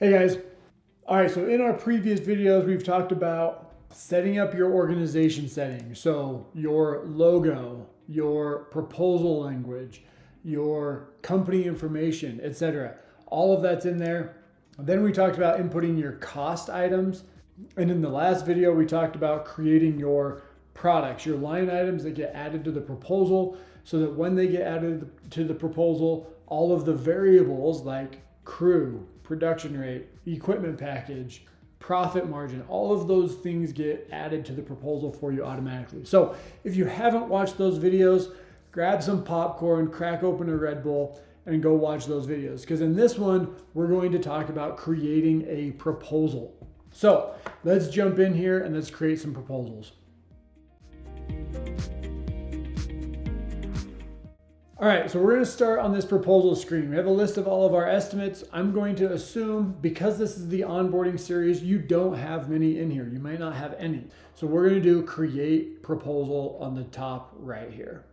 Hey guys. All right, so in our previous videos, we've talked about setting up your organization settings. So your logo, your proposal language, your company information, etc. All of that's in there. Then we talked about inputting your cost items. And in the last video, we talked about creating your products, your line items that get added to the proposal, so that when they get added to the proposal, all of the variables like crew, production rate, equipment package, profit margin, all of those things get added to the proposal for you automatically. So if you haven't watched those videos, grab some popcorn, crack open a Red Bull, and go watch those videos. Because in this one, we're going to talk about creating a proposal. So let's jump in here and let's create some proposals. All right, so we're going to start on this proposal screen. We have a list of all of our estimates. I'm going to assume, because this is the onboarding series, you don't have many in here. You might not have any. So we're going to do create proposal on the top right here.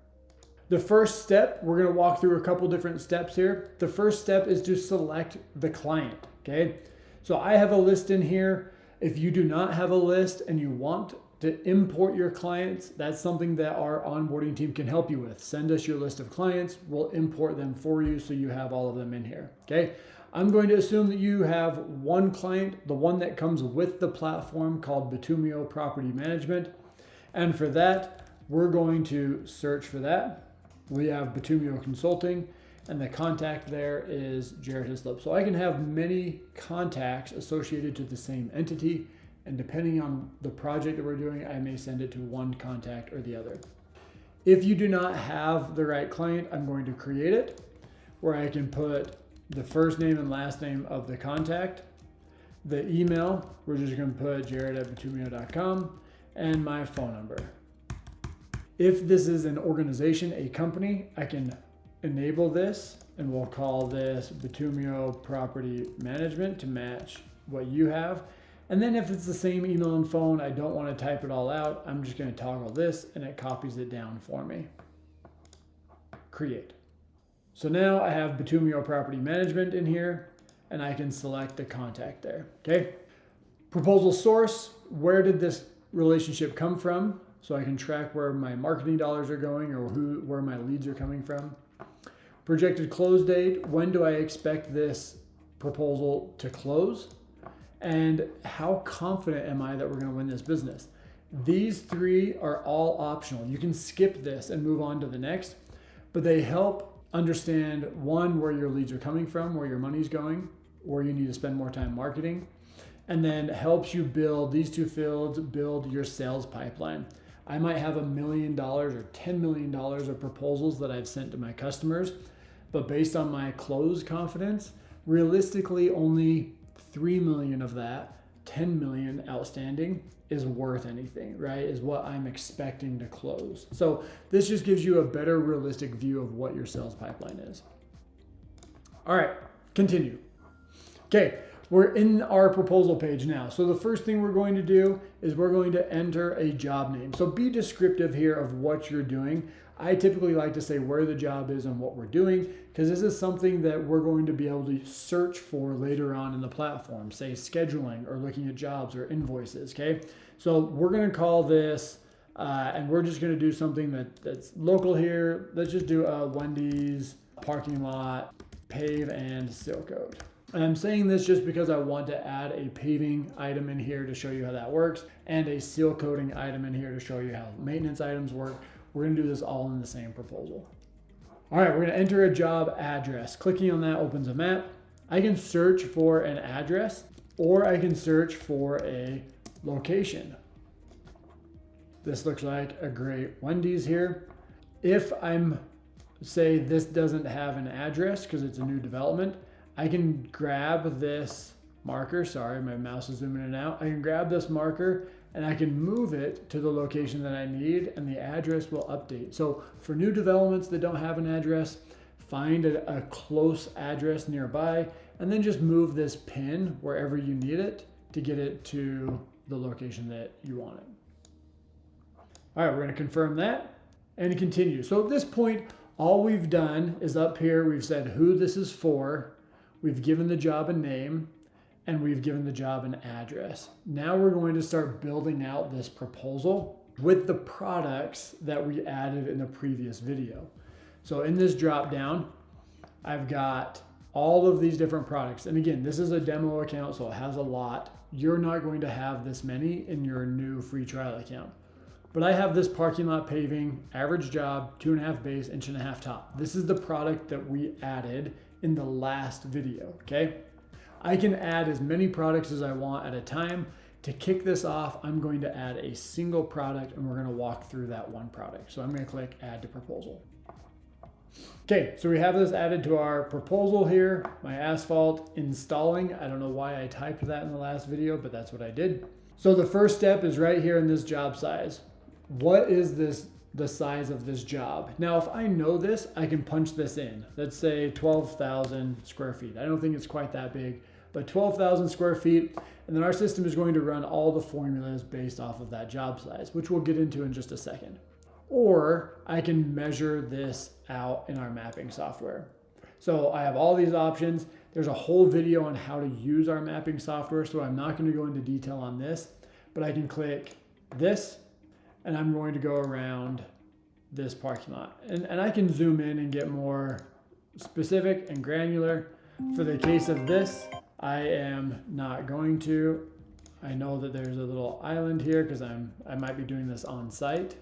The first step, we're going to walk through a couple different steps here. The first step is to select the client, okay? So I have a list in here. If you do not have a list and you want to import your clients, that's something that our onboarding team can help you with. Send us your list of clients. We'll import them for you so you have all of them in here, okay? I'm going to assume that you have one client, the one that comes with the platform called Bitumio Property Management. And for that, we're going to search for that. We have Bitumio Consulting, and the contact there is Jared Hislop. So I can have many contacts associated to the same entity, and depending on the project that we're doing, I may send it to one contact or the other. If you do not have the right client, I'm going to create it, where I can put the first name and last name of the contact, the email, we're just going to put jared@bitumio.com, and my phone number. If this is an organization, a company, I can enable this, and we'll call this Bitumio Property Management to match what you have. And then if it's the same email and phone, I don't want to type it all out. I'm just going to toggle this and it copies it down for me. Create. So now I have Bitumio Property Management in here and I can select the contact there. Okay. Proposal source. Where did this relationship come from? So I can track where my marketing dollars are going or where my leads are coming from. Projected close date. When do I expect this proposal to close? And how confident am I that we're going to win this business? These three are all optional. You can skip this and move on to the next, but they help understand, one, where your leads are coming from, where your money's going, where you need to spend more time marketing, and then helps you build these two fields, build your sales pipeline. I might have $1 million or $10 million of proposals that I've sent to my customers, but based on my close confidence, realistically only 3 million of that, 10 million outstanding is worth anything, right? Is what I'm expecting to close. So this just gives you a better realistic view of what your sales pipeline is. All right, continue. Okay, we're in our proposal page now. So the first thing we're going to do is we're going to enter a job name. So be descriptive here of what you're doing. I typically like to say where the job is and what we're doing, because this is something that we're going to be able to search for later on in the platform, say scheduling or looking at jobs or invoices, okay? So we're gonna call this, and we're just gonna do something that's local here. Let's just do a Wendy's parking lot, pave and seal coat. And I'm saying this just because I want to add a paving item in here to show you how that works, and a seal coating item in here to show you how maintenance items work. We're going to do this all in the same proposal. All right, we're going to enter a job address. Clicking on that opens a map. I can search for an address or I can search for a location. This looks like a great Wendy's here. If say this doesn't have an address because it's a new development, I can grab this marker. Sorry, my mouse is zooming in and out. I can grab this marker and I can move it to the location that I need and the address will update. So for new developments that don't have an address, find a close address nearby and then just move this pin wherever you need it to get it to the location that you want it. All right, we're going to confirm that and continue. So at this point, all we've done is up here, we've said who this is for, we've given the job a name, and we've given the job an address. Now we're going to start building out this proposal with the products that we added in the previous video. So in this drop down, I've got all of these different products. And again, this is a demo account, so it has a lot. You're not going to have this many in your new free trial account. But I have this parking lot paving, average job, 2.5 base, 1.5 top. This is the product that we added in the last video, okay? I can add as many products as I want at a time. To kick this off, I'm going to add a single product and we're gonna walk through that one product. So I'm gonna click add to proposal. Okay, so we have this added to our proposal here, my asphalt installing. I don't know why I typed that in the last video, but that's what I did. So the first step is right here in this job size. What is the size of this job? Now, if I know this, I can punch this in. Let's say 12,000 square feet. I don't think it's quite that big, but 12,000 square feet. And then our system is going to run all the formulas based off of that job size, which we'll get into in just a second. Or I can measure this out in our mapping software. So I have all these options. There's a whole video on how to use our mapping software, so I'm not going to go into detail on this, but I can click this and I'm going to go around this parking lot. And I can zoom in and get more specific and granular. For the case of this, I am not going to. I know that there's a little island here because I might be doing this on site.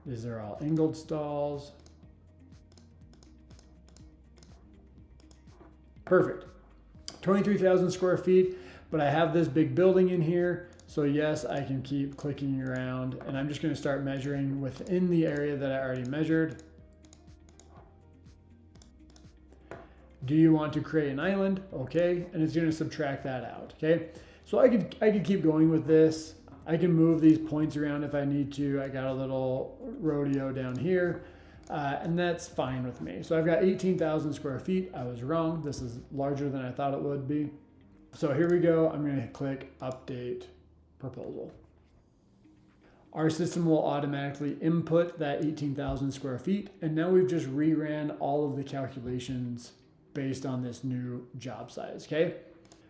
These are all angled stalls. Perfect. 23,000 square feet, but I have this big building in here. So yes, I can keep clicking around and I'm just going to start measuring within the area that I already measured. Do you want to create an island? Okay. And it's going to subtract that out. Okay. So I could keep going with this. I can move these points around if I need to. I got a little rodeo down here, and that's fine with me. So I've got 18,000 square feet. I was wrong. This is larger than I thought it would be. So here we go. I'm going to click update proposal. Our system will automatically input that 18,000 square feet. And now we've just reran all of the calculations based on this new job size, okay?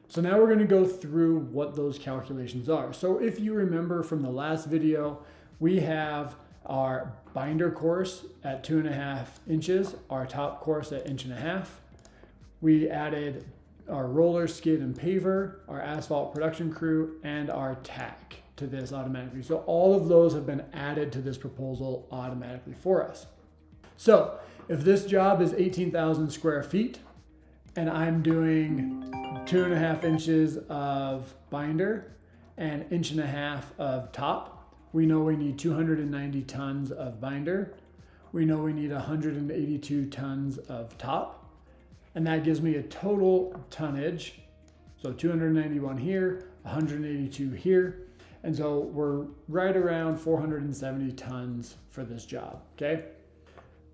So now we're going to go through what those calculations are. So if you remember from the last video, we have our binder course at 2.5 inches, our top course at 1.5 inches. We added our roller, skid, and paver, our asphalt production crew, and our tack to this automatically. So all of those have been added to this proposal automatically for us. So if this job is 18,000 square feet and I'm doing 2.5 inches of binder and 1.5 inches of top, we know we need 290 tons of binder. We know we need 182 tons of top. And that gives me a total tonnage. So 291 here, 182 here. And so we're right around 470 tons for this job, okay?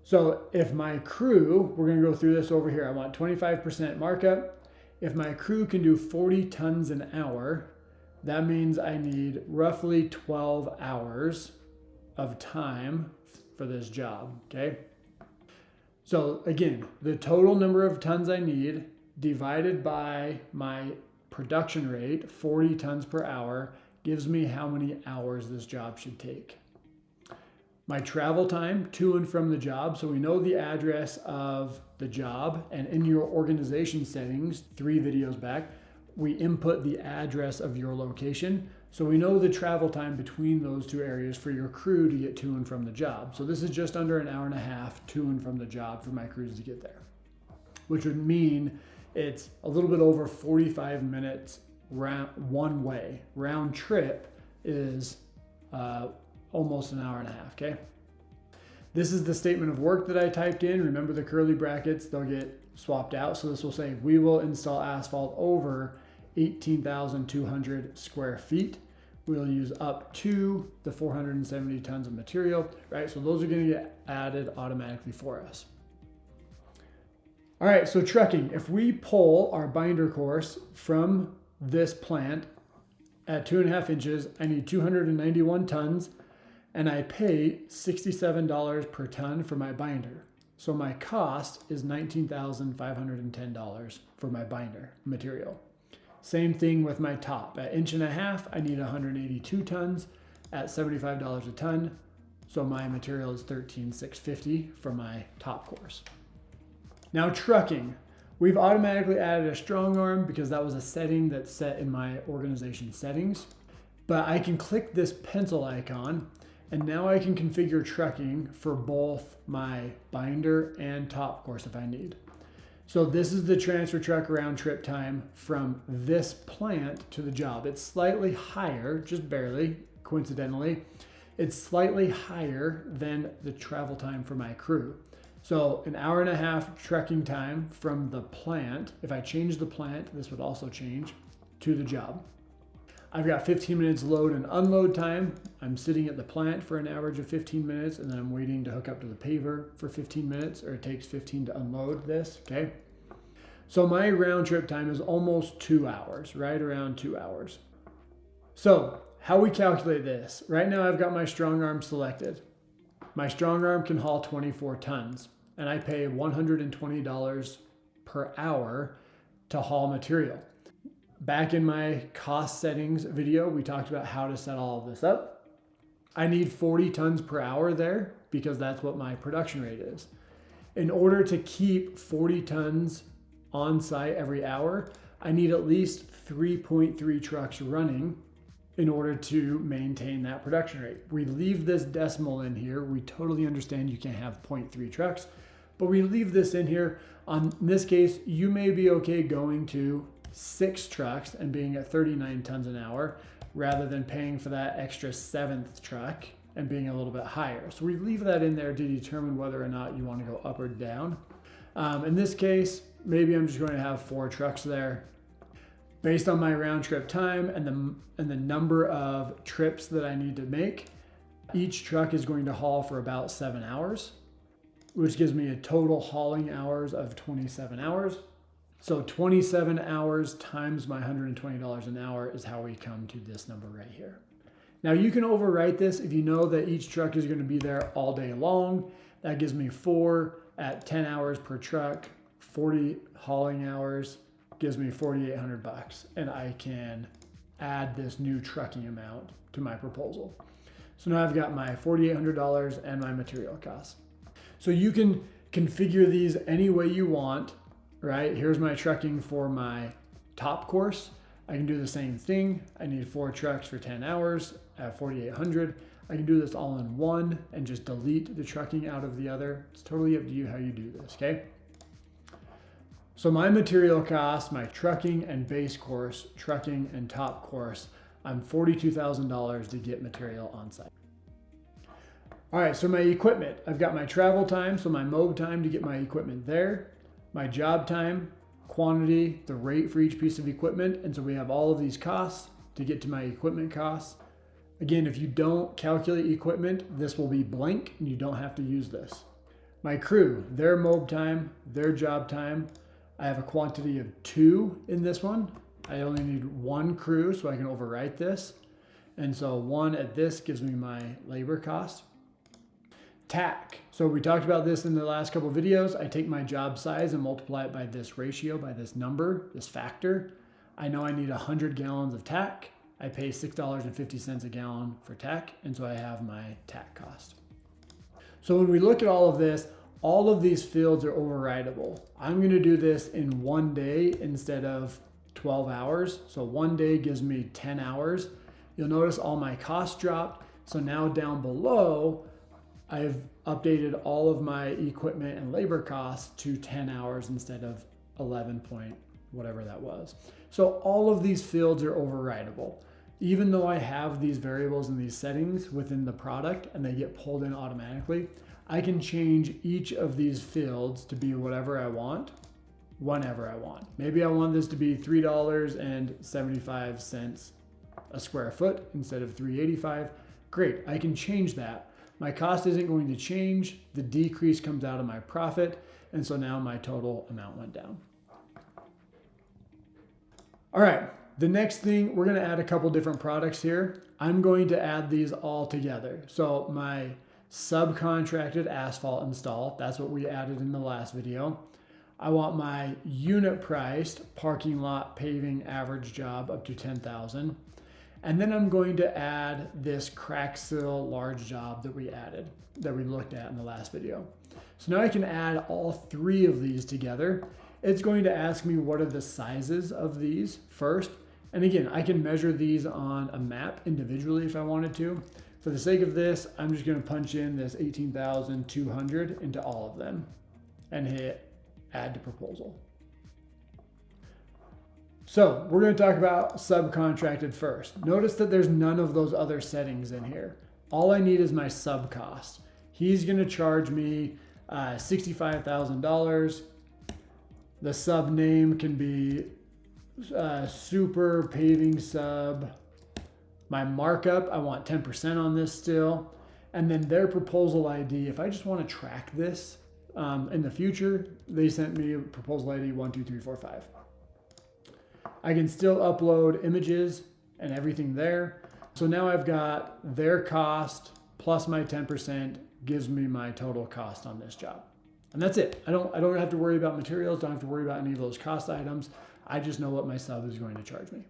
So if my crew, we're gonna go through this over here. I want 25% markup. If my crew can do 40 tons an hour, that means I need roughly 12 hours of time for this job, okay? So again, the total number of tons I need divided by my production rate, 40 tons per hour, gives me how many hours this job should take. My travel time to and from the job, so we know the address of the job, and in your organization settings, 3 videos back, we input the address of your location. So we know the travel time between those 2 areas for your crew to get to and from the job. So this is just under an hour and a half to and from the job for my crews to get there, which would mean it's a little bit over 45 minutes one way. Round trip is almost an hour and a half, okay? This is the statement of work that I typed in. Remember the curly brackets, they'll get swapped out. So this will say, we will install asphalt over 18,200 square feet. We'll use up to the 470 tons of material, right? So those are gonna get added automatically for us. All right, so trucking. If we pull our binder course from this plant at 2.5 inches, I need 291 tons and I pay $67 per ton for my binder. So my cost is $19,510 for my binder material. Same thing with my top. At 1.5 inches, I need 182 tons at $75 a ton. So my material is $13,650 for my top course. Now trucking. We've automatically added a strong arm because that was a setting that's set in my organization settings. But I can click this pencil icon and now I can configure trucking for both my binder and top course if I need. So this is the transfer truck round trip time from this plant to the job. It's slightly higher, just barely, coincidentally. It's slightly higher than the travel time for my crew. So 1.5 hours trucking time from the plant. If I change the plant, this would also change to the job. I've got 15 minutes load and unload time. I'm sitting at the plant for an average of 15 minutes and then I'm waiting to hook up to the paver for 15 minutes, or it takes 15 to unload this, okay? So my round trip time is almost 2 hours, right around 2 hours. So how we calculate this, right now I've got my strong arm selected. My strong arm can haul 24 tons and I pay $120 per hour to haul material. Back in my cost settings video, we talked about how to set all of this up. I need 40 tons per hour there because that's what my production rate is. In order to keep 40 tons on site every hour, I need at least 3.3 trucks running in order to maintain that production rate. We leave this decimal in here. We totally understand you can't have 0.3 trucks, but we leave this in here. In this case, you may be okay going to 6 trucks and being at 39 tons an hour rather than paying for that extra 7th truck and being a little bit higher. So we leave that in there to determine whether or not you want to go up or down. In this case, maybe I'm just going to have 4 trucks there. Based on my round trip time and the number of trips that I need to make, each truck is going to haul for about 7 hours, which gives me a total hauling hours of 27 hours. So 27 hours times my $120 an hour is how we come to this number right here. Now you can overwrite this if you know that each truck is going to be there all day long. That gives me 4 at 10 hours per truck, 40 hauling hours, gives me $4,800, and I can add this new trucking amount to my proposal. So now I've got my $4,800 and my material costs. So you can configure these any way you want, right? Here's my trucking for my top course. I can do the same thing. I need 4 trucks for 10 hours at $4,800. I can do this all in one and just delete the trucking out of the other. It's totally up to you how you do this, okay? So my material costs, my trucking and base course, trucking and top course, I'm $42,000 to get material on site. All right, so my equipment, I've got my travel time, so my mob time to get my equipment there, my job time, quantity, the rate for each piece of equipment, and so we have all of these costs to get to my equipment costs. Again, if you don't calculate equipment, this will be blank and you don't have to use this. My crew, their mob time, their job time, I have a quantity of 2 in this one. I only need 1 crew, so I can overwrite this. And so 1 at this gives me my labor cost. TAC. So we talked about this in the last couple of videos. I take my job size and multiply it by this ratio, by this number, this factor. I know I need 100 gallons of TAC. I pay $6.50 a gallon for TAC, and so I have my TAC cost. So when we look at all of this, all of these fields are overridable. I'm gonna do this in 1 day instead of 12 hours. So 1 day gives me 10 hours. You'll notice all my costs dropped. So now down below, I've updated all of my equipment and labor costs to 10 hours instead of 11 point whatever that was. So all of these fields are overridable. Even though I have these variables and these settings within the product and they get pulled in automatically, I can change each of these fields to be whatever I want, whenever I want. Maybe I want this to be $3.75 a square foot instead of $3.85. Great, I can change that. My cost isn't going to change. The decrease comes out of my profit. And so now my total amount went down. All right, the next thing, we're gonna add a couple different products here. I'm going to add these all together. So my subcontracted asphalt install. That's what we added in the last video. I want my unit priced parking lot paving average job up to 10,000. And then I'm going to add this crack seal large job that we looked at in the last video. So now I can add all three of these together. It's going to ask me what are the sizes of these first. And again, I can measure these on a map individually if I wanted to. For the sake of this, I'm just going to punch in this 18,200 into all of them and hit add to proposal. So we're going to talk about subcontracted first. Notice that there's none of those other settings in here. All I need is my sub cost. He's going to charge me $65,000. The sub name can be super paving sub. My markup, I want 10% on this still. And then their proposal ID, if I just want to track this in the future, they sent me proposal ID 12345. I can still upload images and everything there. So now I've got their cost plus my 10% gives me my total cost on this job. And that's it. I don't have to worry about materials, don't have to worry about any of those cost items. I just know what my sub is going to charge me.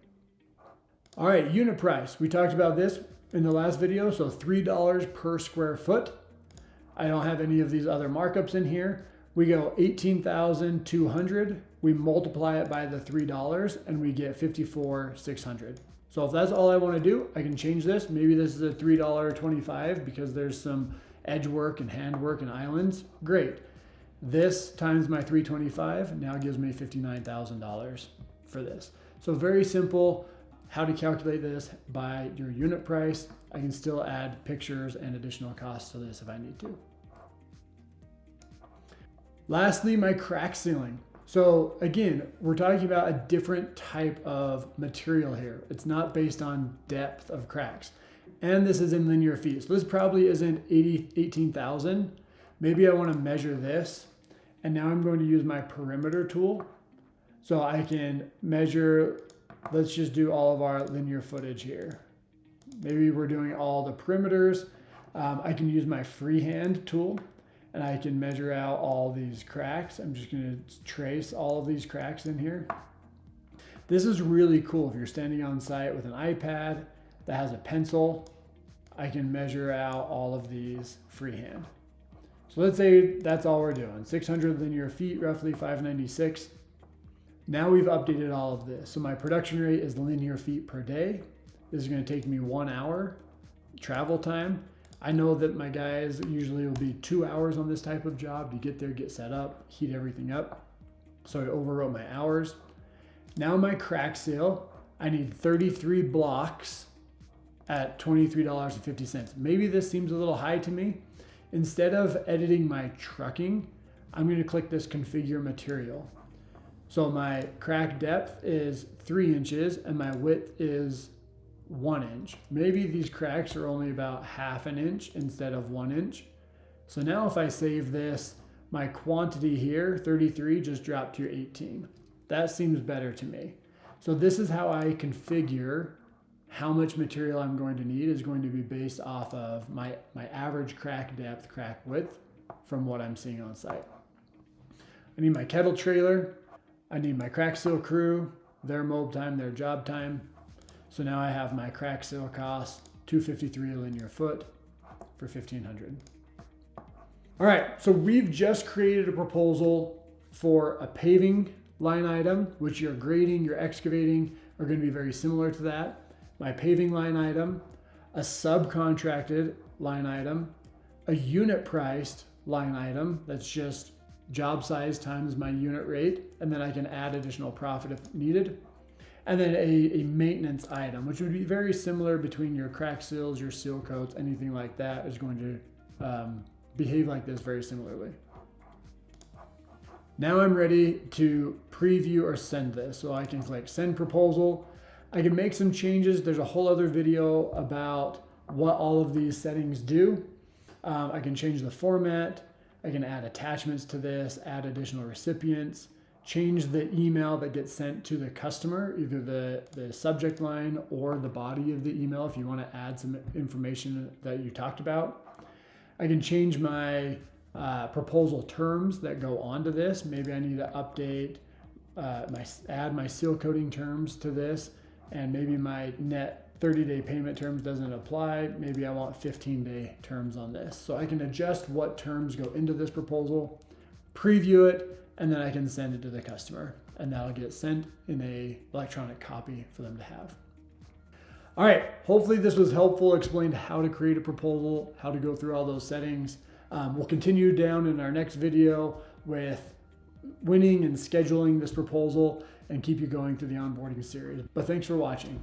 All right, unit price. We talked about this in the last video. So $3 per square foot. I don't have any of these other markups in here. We go 18,200. We multiply it by the $3 and we get 54,600. So if that's all I want to do, I can change this. Maybe this is a $3.25 because there's some edge work and hand work and islands. Great. This times my 325 now gives me $59,000 for this. So very simple how to calculate this by your unit price. I can still add pictures and additional costs to this if I need to. Lastly, my crack sealing. So again, we're talking about a different type of material here. It's not based on depth of cracks. And this is in linear feet. So this probably isn't 18,000. Maybe I want to measure this. And now I'm going to use my perimeter tool. So I can measure, let's just do all of our linear footage here. Maybe we're doing all the perimeters. I can use my freehand tool and I can measure out all these cracks. I'm just going to trace all of these cracks in here. This is really cool. If you're standing on site with an iPad that has a pencil, I can measure out all of these freehand. So let's say that's all we're doing. 600 linear feet, roughly 596. Now we've updated all of this. So my production rate is linear feet per day. This is going to take me 1 hour travel time. I know that my guys usually will be 2 hours on this type of job to get there, get set up, heat everything up. So I overwrote my hours. Now my crack seal, I need 33 blocks at $23.50. Maybe this seems a little high to me. Instead of editing my trucking, I'm going to click this configure material. So my crack depth is 3 inches and my width is 1 inch. Maybe these cracks are only about ½ an inch instead of 1 inch. So now if I save this, my quantity here, 33, just dropped to 18. That seems better to me. So this is how I configure how much material I'm going to need is going to be based off of my average crack depth, crack width from what I'm seeing on site. I need my kettle trailer. I need my crack seal crew, their mob time, their job time. So now I have my crack seal cost, $253 a linear foot for $1,500. All right, so we've just created a proposal for a paving line item, which your grading, your excavating are going to be very similar to that. My paving line item, a subcontracted line item, a unit priced line item, that's just job size times my unit rate, and then I can add additional profit if needed. And then a maintenance item, which would be very similar between your crack seals, your seal coats, anything like that is going to behave like this very similarly. Now I'm ready to preview or send this. So I can click send proposal. I can make some changes. There's a whole other video about what all of these settings do. I can change the format. I can add attachments to this, add additional recipients, change the email that gets sent to the customer, either the subject line or the body of the email if you want to add some information that you talked about. I can change my proposal terms that go onto this. Maybe I need to update, add my seal coating terms to this, and maybe my net 30-day payment terms doesn't apply. Maybe I want 15-day terms on this. So I can adjust what terms go into this proposal, preview it, and then I can send it to the customer, and that'll get sent in a electronic copy for them to have. All right, hopefully this was helpful, explained how to create a proposal, how to go through all those settings. We'll continue down in our next video with winning and scheduling this proposal and keep you going through the onboarding series. But thanks for watching.